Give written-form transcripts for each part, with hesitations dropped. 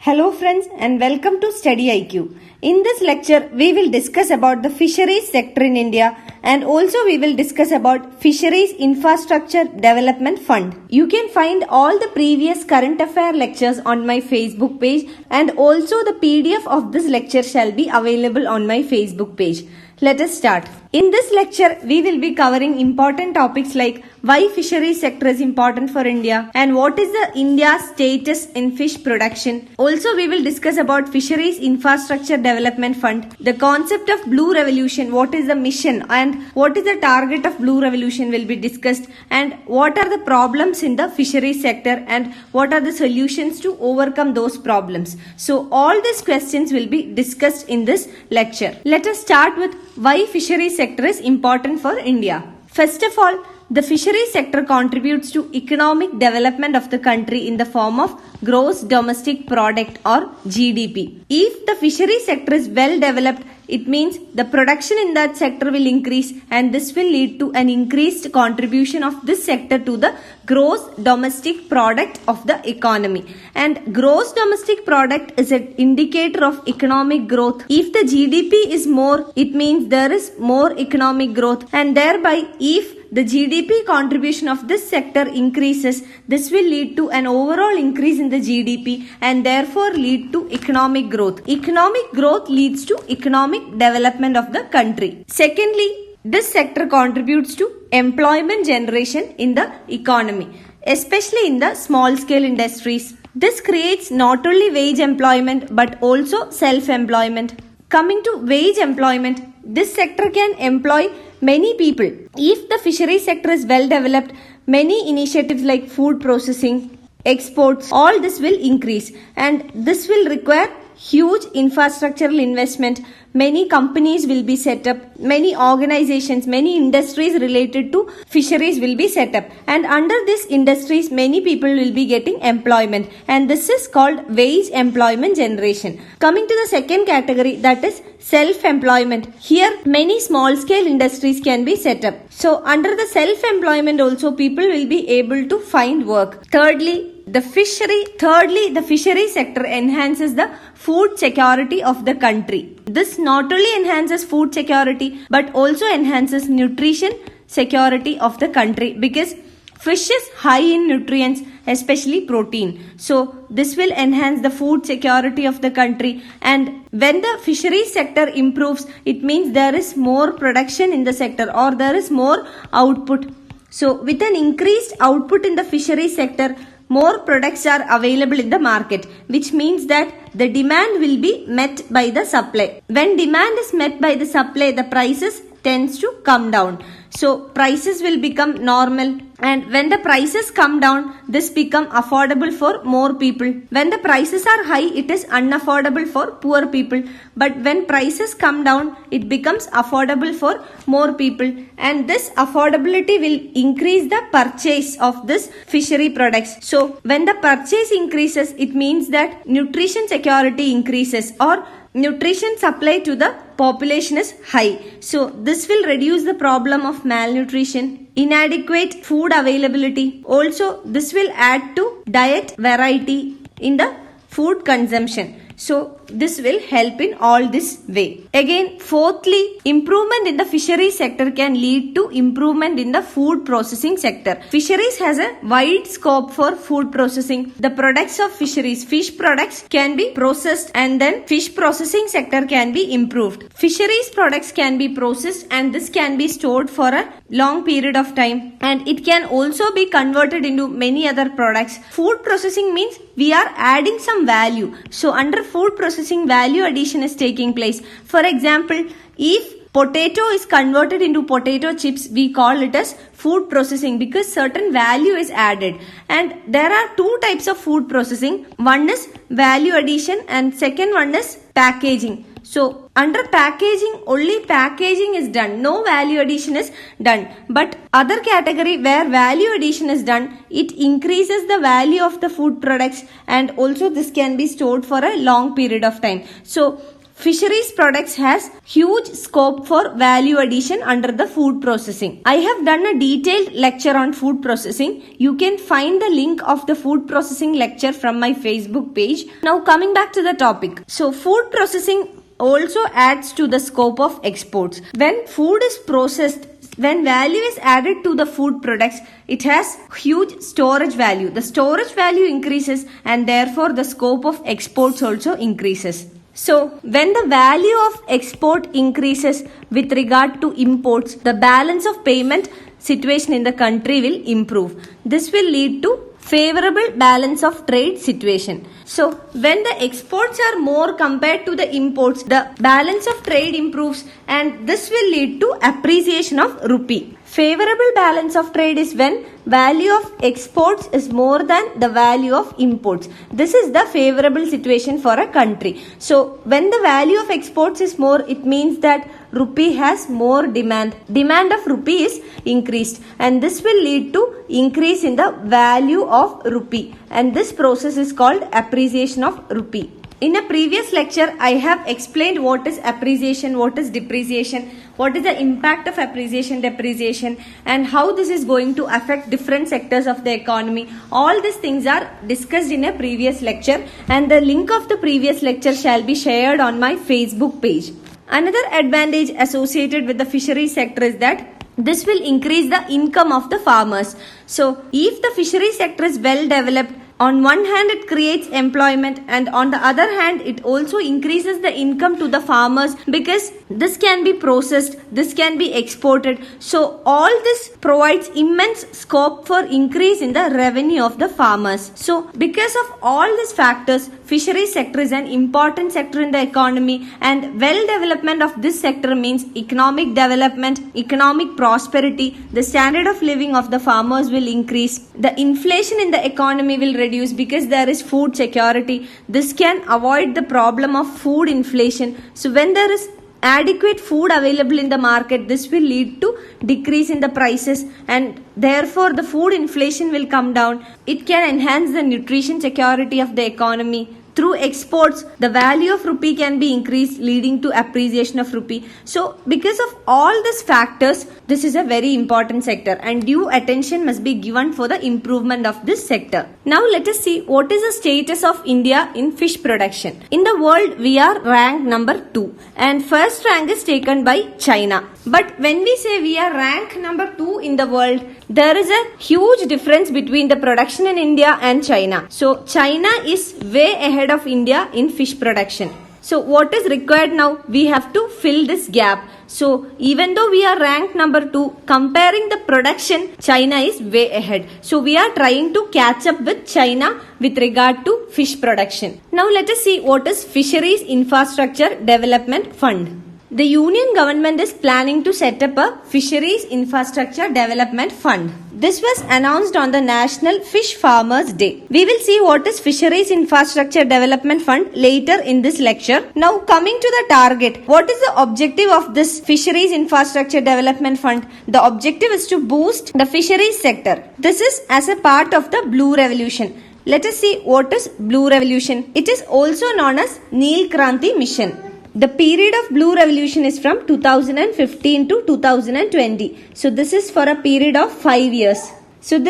Hello friends and welcome to StudyIQ. In this lecture, we will discuss about the fisheries sector in India and also we will discuss about Fisheries Infrastructure Development Fund. You can find all the previous current affair lectures on my Facebook page and also the PDF of this lecture shall be available on my Facebook page. Let us start. In this lecture, we will be covering important topics like why fisheries sector is important for India and what is the India's status in fish production. Also, we will discuss about Fisheries Infrastructure Development Fund, the concept of Blue Revolution, what is the mission and what is the target of Blue Revolution will be discussed, and what are the problems in the fisheries sector and what are the solutions to overcome those problems. So, all these questions will be discussed in this lecture. Let us start with why fisheries sector is important for India. First of all, the fisheries sector contributes to economic development of the country in the form of gross domestic product or GDP. If the fisheries sector is well developed, it means the production in that sector will increase and this will lead to an increased contribution of this sector to the gross domestic product of the economy. And gross domestic product is an indicator of economic growth. If the GDP is more, it means there is more economic growth, and thereby if the GDP contribution of this sector increases, this will lead to an overall increase in the GDP and therefore lead to economic growth. Economic growth leads to economic development of the country. Secondly, this sector contributes to employment generation in the economy, especially in the small scale industries. This creates not only wage employment but also self-employment. Coming to wage employment, this sector can employ many people. If the fishery sector is well developed, many initiatives like food processing, exports, all this will increase and this will require huge infrastructural investment. Many companies will be set up, many organizations, many industries related to fisheries will be set up, and under these industries many people will be getting employment, and this is called wage employment generation. Coming to the second category, that is self-employment. Here many small scale industries can be set up. So under the self-employment also people will be able to find work. Thirdly, the fishery sector enhances the food security of the country. This not only enhances food security but also enhances nutrition security of the country because fish is high in nutrients, especially protein. So this will enhance the food security of the country, and when the fisheries sector improves, it means there is more production in the sector or there is more output. So with an increased output in the fisheries sector, more products are available in the market, which means that the demand will be met by the supply. When demand is met by the supply, the prices tends to come down. So prices will become normal, and when the prices come down, this become affordable for more people. When the prices are high, it is unaffordable for poor people. But when prices come down, it becomes affordable for more people, and this affordability will increase the purchase of this fishery products. So when the purchase increases, it means that nutrition security increases or nutrition supply to the population is high. So this will reduce the problem of malnutrition, inadequate food availability. Also, this will add to diet variety in the food consumption. So this will help in all this way. Again, fourthly, improvement in the fisheries sector can lead to improvement in the food processing sector. Fisheries has a wide scope for food processing. The products of fisheries, fish products can be processed and then fish processing sector can be improved. Fisheries products can be processed and this can be stored for a long period of time, and it can also be converted into many other products. Food processing means we are adding some value. So under food processing, value addition is taking place. For example, if potato is converted into potato chips, we call it as food processing because certain value is added. And there are two types of food processing. One is value addition and second one is packaging. So under packaging, only packaging is done, no value addition is done. But other category where value addition is done, it increases the value of the food products and also this can be stored for a long period of time. So fisheries products has huge scope for value addition under the food processing. I have done a detailed lecture on food processing. You can find the link of the food processing lecture from my Facebook page. Now coming back to the topic. So food processing also adds to the scope of exports. When food is processed, when value is added to the food products, it has huge storage value. The storage value increases and therefore the scope of exports also increases. So, when the value of export increases with regard to imports, the balance of payment situation in the country will improve. This will lead to favorable balance of trade situation. So, when the exports are more compared to the imports, the balance of trade improves and this will lead to appreciation of rupee. Favorable balance of trade is when value of exports is more than the value of imports. This is the favorable situation for a country. So, when the value of exports is more, it means that rupee has more demand. Demand of rupee is increased and this will lead to increase in the value of rupee, and this process is called appreciation of rupee. In a previous lecture, I have explained what is appreciation, what is depreciation, what is the impact of appreciation, depreciation, and how this is going to affect different sectors of the economy. All these things are discussed in a previous lecture, and the link of the previous lecture shall be shared on my Facebook page. Another advantage associated with the fishery sector is that this will increase the income of the farmers. So, if the fishery sector is well developed, on one hand it creates employment and on the other hand it also increases the income to the farmers because this can be processed, this can be exported. So all this provides immense scope for increase in the revenue of the farmers. So because of all these factors, fishery sector is an important sector in the economy, and well development of this sector means economic development, economic prosperity, the standard of living of the farmers will increase, the inflation in the economy will reduce because there is food security. This can avoid the problem of food inflation. So when there is adequate food available in the market, this will lead to decrease in the prices and therefore the food inflation will come down. It can enhance the nutrition security of the economy. Through exports, the value of rupee can be increased, leading to appreciation of rupee. So, because of all these factors, this is a very important sector and due attention must be given for the improvement of this sector. Now, let us see what is the status of India in fish production. In the world, we are ranked number 2 and first rank is taken by China. But when we say we are ranked number 2 in the world, there is a huge difference between the production in India and China. So, China is way ahead of India in fish production. So, what is required now? We have to fill this gap. So, even though we are ranked number 2, comparing the production, China is way ahead. So, we are trying to catch up with China with regard to fish production. Now, let us see what is Fisheries Infrastructure Development Fund. The Union government is planning to set up a Fisheries Infrastructure Development Fund. This was announced on the National Fish Farmers Day. We will see what is Fisheries Infrastructure Development Fund later in this lecture. Now coming to the target, what is the objective of this Fisheries Infrastructure Development Fund? The objective is to boost the fisheries sector. This is as a part of the Blue Revolution. Let us see what is Blue Revolution. It is also known as Neel Kranti Mission. The period of Blue Revolution is from 2015 to 2020. So this is for a period of 5 years. Let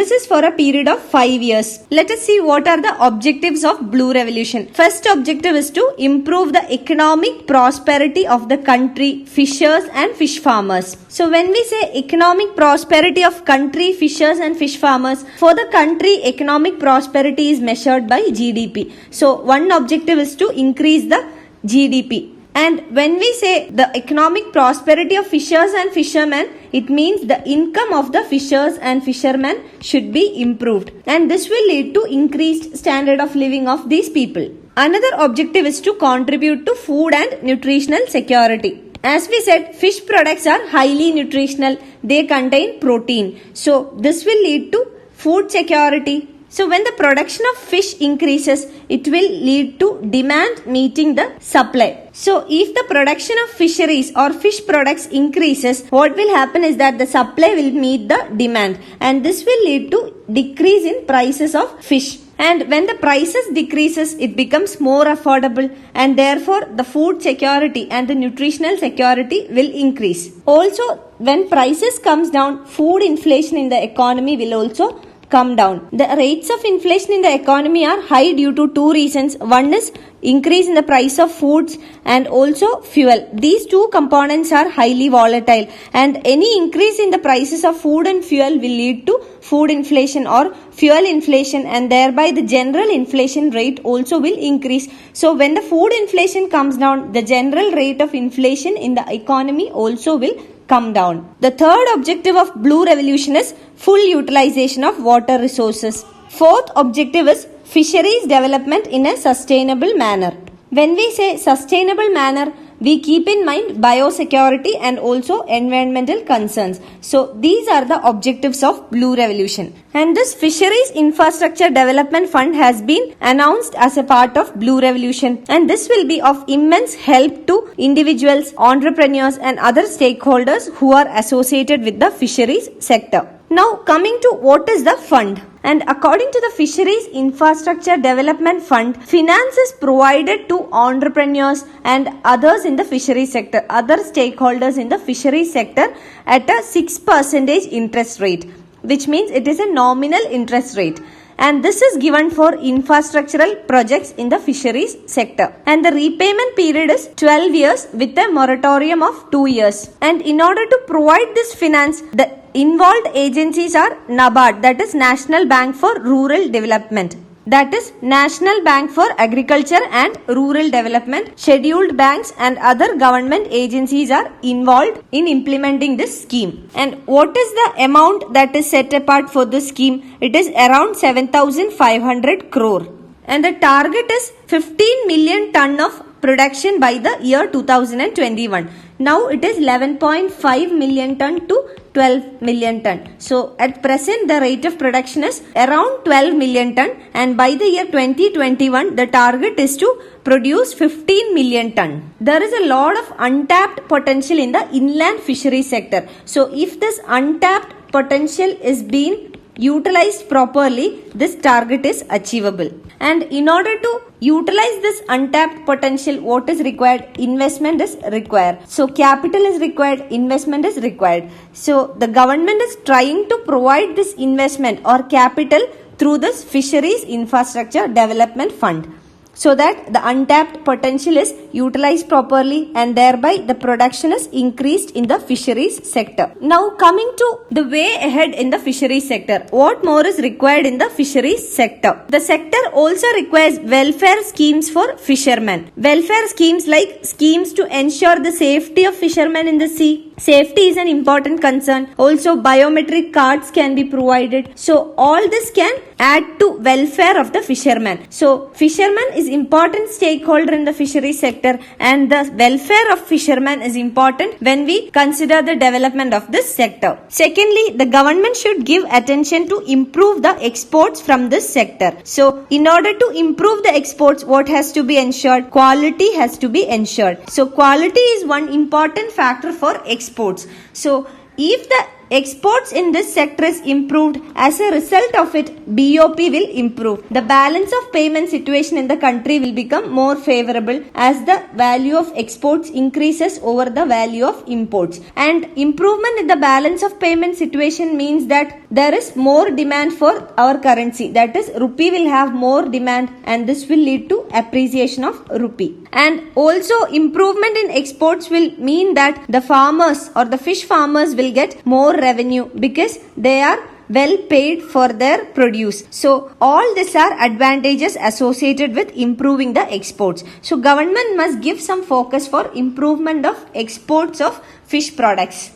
us see what are the objectives of Blue Revolution. First objective is to improve the economic prosperity of the country, fishers and fish farmers. So when we say economic prosperity of country, fishers and fish farmers, for the country economic prosperity is measured by GDP. So one objective is to increase the GDP. And when we say the economic prosperity of fishers and fishermen, it means the income of the fishers and fishermen should be improved. And this will lead to increased standard of living of these people. Another objective is to contribute to food and nutritional security. As we said, fish products are highly nutritional. They contain protein. So this will lead to food security. So when the production of fish increases, it will lead to demand meeting the supply. So if the production of fisheries or fish products increases, what will happen is that the supply will meet the demand and this will lead to decrease in prices of fish. And when the prices decreases, it becomes more affordable, and therefore the food security and the nutritional security will increase. Also, when prices comes down, food inflation in the economy will also come down. The rates of inflation in the economy are high due to two reasons. One is increase in the price of foods and also fuel. These two components are highly volatile, and any increase in the prices of food and fuel will lead to food inflation or fuel inflation, and thereby the general inflation rate also will increase. So when the food inflation comes down, the general rate of inflation in the economy also will come down. The third objective of Blue Revolution is full utilization of water resources. Fourth objective is fisheries development in a sustainable manner. When we say sustainable manner, we keep in mind biosecurity and also environmental concerns. So these are the objectives of Blue Revolution. And this Fisheries Infrastructure Development Fund has been announced as a part of Blue Revolution, and this will be of immense help to individuals, entrepreneurs and other stakeholders who are associated with the fisheries sector. Now coming to what is the fund. And according to the Fisheries Infrastructure Development Fund, finance is provided to entrepreneurs and others in the fisheries sector, other stakeholders in the fisheries sector at a 6% interest rate, which means it is a nominal interest rate. And this is given for infrastructural projects in the fisheries sector. And the repayment period is 12 years with a moratorium of 2 years. And in order to provide this finance, the involved agencies are NABARD, that is National Bank for Rural Development, that is National Bank for Agriculture and Rural Development. Scheduled banks and other government agencies are involved in implementing this scheme. And what is the amount that is set apart for this scheme? It is around 7,500 crore. And the target is 15 million ton of production by the year 2021. Now it is 11.5 million ton to 12 million ton. So at present the rate of production is around 12 million ton, and by the year 2021 the target is to produce 15 million ton. There is a lot of untapped potential in the inland fisheries sector. So if this untapped potential is being utilized properly, this target is achievable. And in order to utilize this untapped potential, what is required? Investment is required. So capital is required, investment is required. So the government is trying to provide this investment or capital through this Fisheries Infrastructure Development Fund, so that the untapped potential is utilized properly and thereby the production is increased in the fisheries sector. Now coming to the way ahead in the fisheries sector, what more is required in the fisheries sector? The sector also requires welfare schemes for fishermen. Welfare schemes like schemes to ensure the safety of fishermen in the sea. Safety is an important concern. Also biometric cards can be provided. So all this can add to welfare of the fishermen. So fishermen is important stakeholder in the fisheries sector, and the welfare of fishermen is important when we consider the development of this sector. Secondly, the government should give attention to improve the exports from this sector. So in order to improve the exports, what has to be ensured? Quality has to be ensured. So quality is one important factor for exports. So if the exports in this sector is improved, as a result of it, BOP will improve. The balance of payment situation in the country will become more favorable as the value of exports increases over the value of imports. And improvement in the balance of payment situation means that there is more demand for our currency. That is, rupee will have more demand, and this will lead to appreciation of rupee. And also improvement in exports will mean that the farmers or the fish farmers will get more revenue because they are well paid for their produce. So all these are advantages associated with improving the exports. So government must give some focus for improvement of exports of fish products.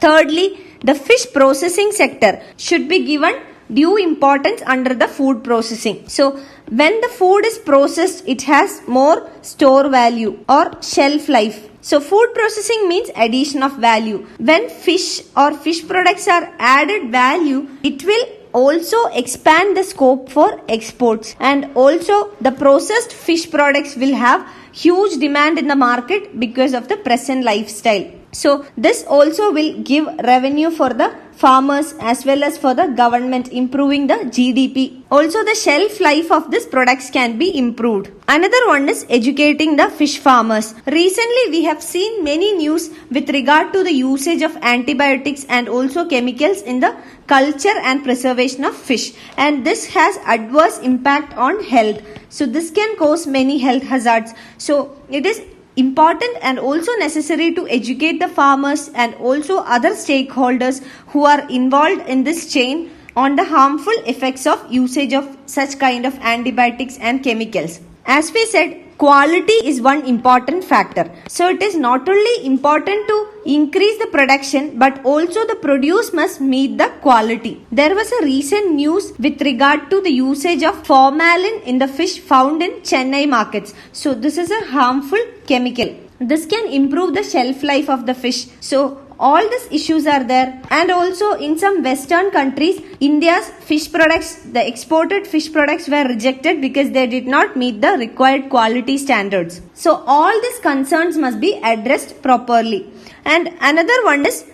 Thirdly, the fish processing sector should be given due importance under the food processing. So when the food is processed, it has more store value or shelf life. So food processing means addition of value. When fish or fish products are added value, it will also expand the scope for exports, and also the processed fish products will have huge demand in the market because of the present lifestyle. So this also will give revenue for the farmers as well as for the government, improving the GDP. Also the shelf life of these products can be improved. Another one is educating the fish farmers. Recently we have seen many news with regard to the usage of antibiotics and also chemicals in the culture and preservation of fish, and this has adverse impact on health. So this can cause many health hazards. So it is important and also necessary to educate the farmers and also other stakeholders who are involved in this chain on the harmful effects of usage of such kind of antibiotics and chemicals. As we said, quality is one important factor. So it is not only important to increase the production, but also the produce must meet the quality. There was a recent news with regard to the usage of formalin in the fish found in Chennai markets. So this is a harmful chemical. This can improve the shelf life of the fish. So all these issues are there, and also in some western countries, India's fish products, the exported fish products were rejected because they did not meet the required quality standards. So all these concerns must be addressed properly. And another one is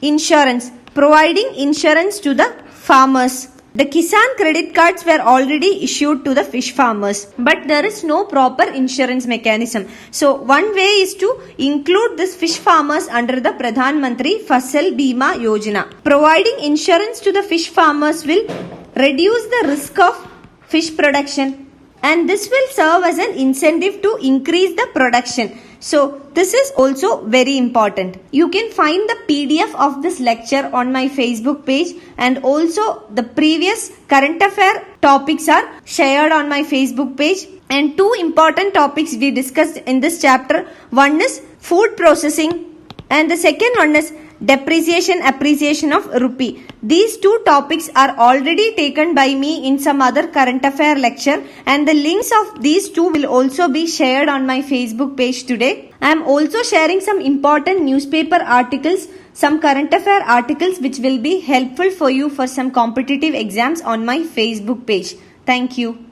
insurance, providing insurance to the farmers. The Kisan credit cards were already issued to the fish farmers, but there is no proper insurance mechanism. So one way is to include this fish farmers under the Pradhan Mantri Fasal Bima Yojana. Providing insurance to the fish farmers will reduce the risk of fish production, and this will serve as an incentive to increase the production. So this is also very important. You can find the PDF of this lecture on my Facebook page, and also the previous current affair topics are shared on my Facebook page. And two important topics we discussed in this chapter. One is food processing and the second one is depreciation appreciation of rupee. These two topics are already taken by me in some other current affair lecture, and the links of these two will also be shared on my Facebook page today. I am also sharing some important newspaper articles, some current affair articles which will be helpful for you for some competitive exams on my Facebook page. Thank you.